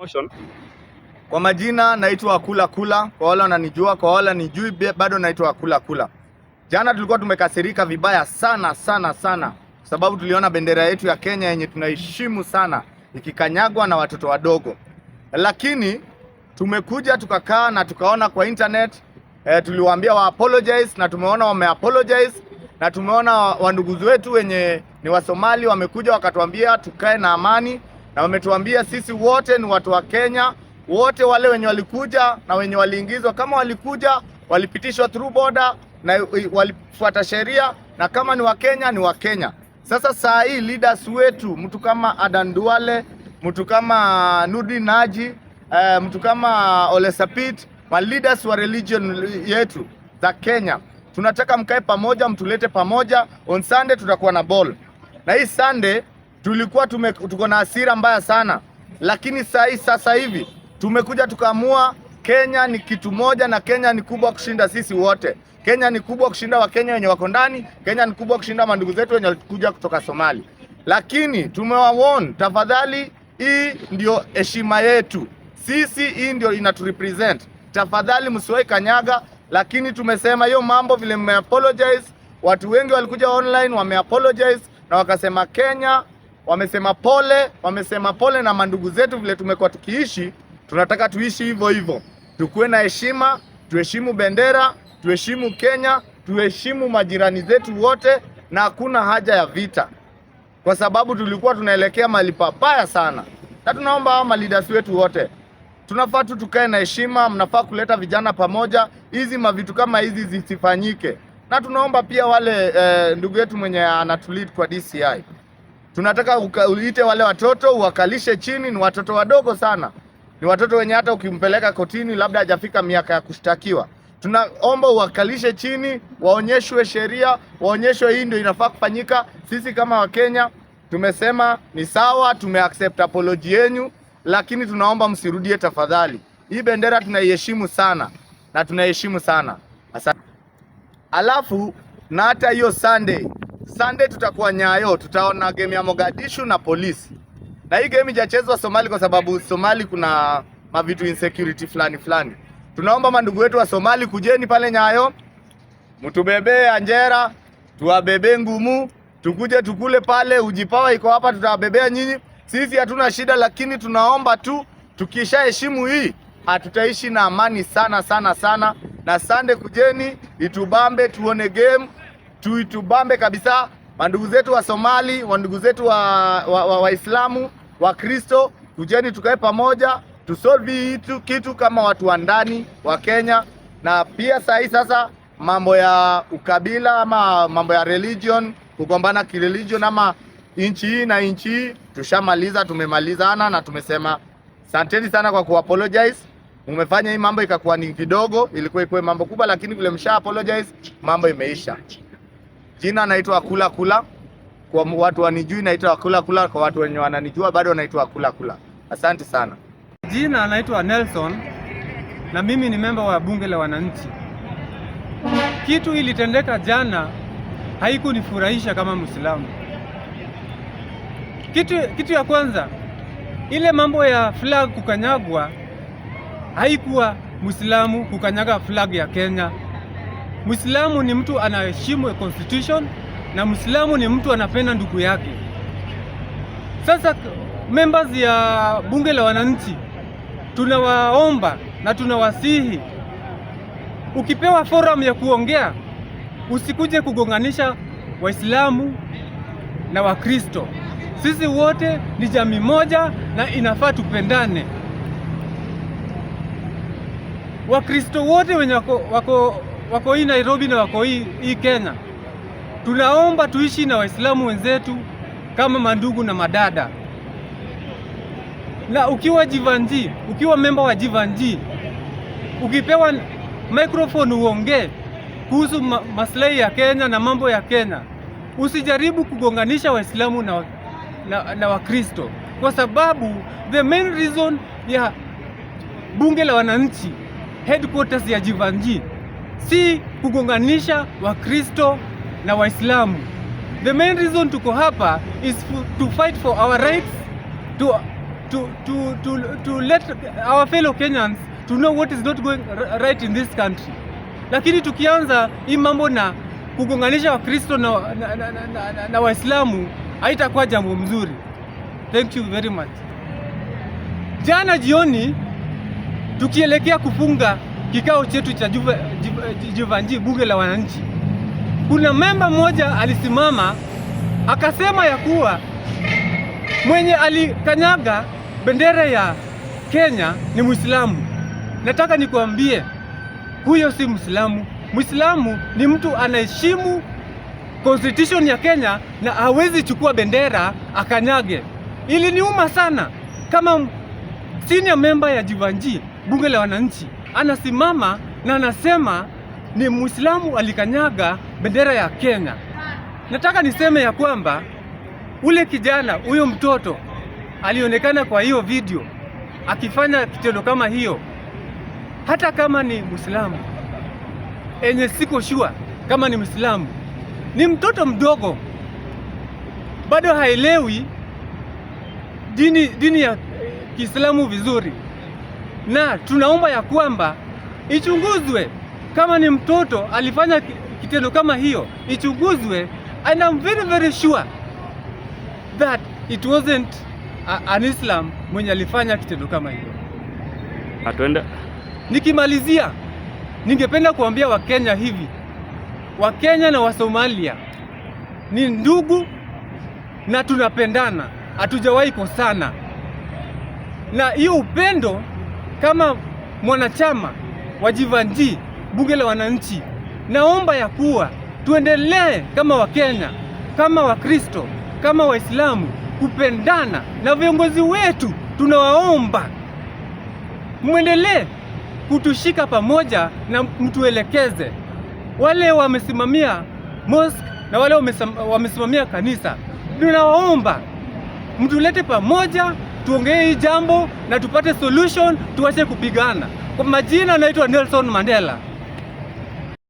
Motion. Kwa majina naitwa Akula Kula, kwa wale wananijua, kwa wale nijui bado naitwa Akula Kula. Jana tulikuwa tumekasirika vibaya sana sababu tuliona bendera yetu ya Kenya yenye tunaheshimu sana ikikanyagwa na watoto wadogo. Lakini tumekuja tukakaa na tukaona kwa internet, tuliwaambia wa apologize na tumeona wame apologize, na tumeona wandugu wetu wenye ni wa Somali wamekuja wakatuambia tukae na amani, na wametuambia sisi wote ni watu wa Kenya, wote wale wenye walikuja na wenye waliingizwa, kama walikuja walipitishwa through border na walifuata sheria, na kama ni wa Kenya ni wa Kenya. Sasa saa hii leaders wetu, mtu kama Adan Duale, mtu kama Nurdin Haji, mtu kama Ole Sapit, ma leaders wa religion yetu za Kenya, tunataka mkae pamoja, mtulete pamoja. On Sunday tutakuwa na ball. Na hii Sunday tulikuwa tuko na hasira mbaya sana, lakini sasa hivi tumekuja tukaamua Kenya ni kitu moja, na Kenya ni kubwa kushinda sisi wote. Kenya ni kubwa kushinda Wakenya wenye wako ndani. Kenya ni kubwa kushinda mandugu zetu wenye walikuja kutoka Somali. Lakini tumewawarn, tafadhali, hii ndio heshima yetu sisi, hii ndio inaturepresent. Tafadhali msiwahi kanyaga. Lakini tumesema hiyo mambo vile apologize, watu wengi walikuja online apologize na wakasema Kenya, wamesema pole na mandugu zetu vile tumekuwa tukiishi. Tunataka tuishi hivyo, tukuwe na heshima, tuheshimu bendera, tuheshimu Kenya, tuheshimu majirani zetu wote, na hakuna haja ya vita, kwa sababu tulikuwa tunaelekea mahali pabaya sana. Na tunaomba hao leaders wetu wote, tunafaa tukae na heshima, mnafaa kuleta vijana pamoja, hizi mavitu kama hizi zisifanyike. Na tunaomba pia wale ndugu yetu mwenye anatulead kwa DCI, tunataka uite wale watoto uwakalishe chini. Ni watoto wadogo sana, ni watoto wenye hata ukimpeleka kotini labda hajafika miaka ya kushtakiwa. Tunaomba uwakalishe chini, waonyeshwe sheria, waonyeshwe hii ndio inafaa kufanyika. Sisi kama Wakenya tumesema ni sawa, tumeaccept apology yenu, lakini tunaomba msirudie tafadhali. Hii bendera tunaiheshimu sana na tunaheshimu sana. Asante. Alafu na hata hiyo Sunday tutakuwa Nyayo, tutaona game ya Mogadishu na polisi. Na hii game hajachezwa Somali kwa sababu Somali kuna mavitu insecurity fulani. Tunaomba mandugu wetu wa Somali, kujeni pale Nyayo, mtubebe Anjera, tuwabebe Ngumu, tukuje tukule pale. Ujipawa iko hapa, tutawabebea nyinyi. Sisi hatuna shida, lakini tunaomba tu tukishaheshimu hii, hatutaishi na amani sana. Na Sunday kujeni, itubambe, tuone game, tuitubambe kabisa. Mandugu zetu wa Somali, wandugu zetu wa Waislamu, wa Kristo, kujeni tukae pamoja, tusolve kitu kama watu wa ndani wa Kenya. Na pia sasa mambo ya ukabila ama mambo ya religion, kugombana kireligion ama inchi hii na inchi hii, tushamaliza, tumemalizana na tumesema asanteni sana kwa kuapologize. Umefanya hii mambo ikakuwa ni kidogo, ilikuwa ikuwe mambo kubwa, lakini vile msha apologize mambo imeisha. Jina naitwa Akula Kula, kwa watu wanijui naitwa Akula Kula, kwa watu wenye wananijua bado naitwa Akula Kula. Asante sana. Jina naitwa Nelson na mimi ni member wa bunge la wananchi. Kitu ilitendeka jana haikunifurahisha kama Muislamu. Kitu ya kwanza, ile mambo ya flag kukanyagwa, haikuwa Muislamu kukanyaga flag ya Kenya. Muislamu ni mtu anaheshimu constitution, na Muislamu ni mtu anapenda ndugu yake. Sasa members ya bunge la wananchi, tunawaomba na tunawasihi, ukipewa forum ya kuongea, usikuje kugonganisha Waislamu na Wakristo. Sisi wote ni jamii moja na inafaa tupendane. Wakristo wote wenye wako hii Nairobi na wako hii Kenya, tunaomba tuishi na Waislamu wenzetu kama mandugu na madada. Na ukiwa Jivanji, ukiwa member wa Jivanji, ukipewa microphone uongee kuhusu maslahi ya Kenya na mambo ya Kenya, usijaribu kugonganisha Waislamu na Wakristo, kwa sababu the main reason ya bunge la wananchi, headquarters ya Jivanji, si kugonganisha Wakristo na Waislamu. The main reason tuko hapa is to fight for our rights, to let our fellow Kenyans to know what is not going right in this country. Lakini tukianza hii mambo na kugonganisha Wakristo na Waislamu haitakuwa jambo mzuri. Thank you very much. Jana jioni tukielekea kufunga kikao chetu cha Jivanjii bunge la wananchi, kuna memba mmoja alisimama akasema ya kuwa mwenye alikanyaga bendera ya Kenya ni Muislamu. Nataka nikuambie huyo si Muislamu. Muislamu ni mtu anaheshimu constitution ya Kenya na hawezi chukua bendera akanyage. Iliniuma sana kama senior member ya Jivanjii bunge la wananchi anasimama na anasema ni Muislamu alikanyaga bendera ya Kenya. Nataka niseme ya kwamba ule kijana, huyo mtoto alionekana kwa hiyo video akifanya kitendo kama hiyo, hata kama ni Muislamu, enye siko sure kama ni Muislamu, ni mtoto mdogo, bado haelewi dini ya Kiislamu vizuri, na tunaomba ya kwamba ichunguzwe. Kama ni mtoto alifanya kitendo kama hiyo, ichunguzwe, and I'm very sure that it wasn't an Islam mwenye alifanya kitendo kama hiyo. Atuenda. Nikimalizia, ningependa kuambia Wakenya hivi, Wakenya na Wasomalia ni ndugu na tunapendana, hatujawahi kosana. Na hiyo upendo, kama mwanachama wa Jivanjii bunge la wananchi, naomba ya kuwa tuendelee kama Wakenya, kama Wakristo, kama Waislamu kupendana, na viongozi wetu tunawaomba muendelee kutushika pamoja na mtuelekeze. Wale wamesimamia mosque na wale wamesimamia kanisa, tunawaomba mtulete pamoja, tuongee hii jambo na tupate solution, tuache kupigana. Kwa majina naitwa Nelson Mandela.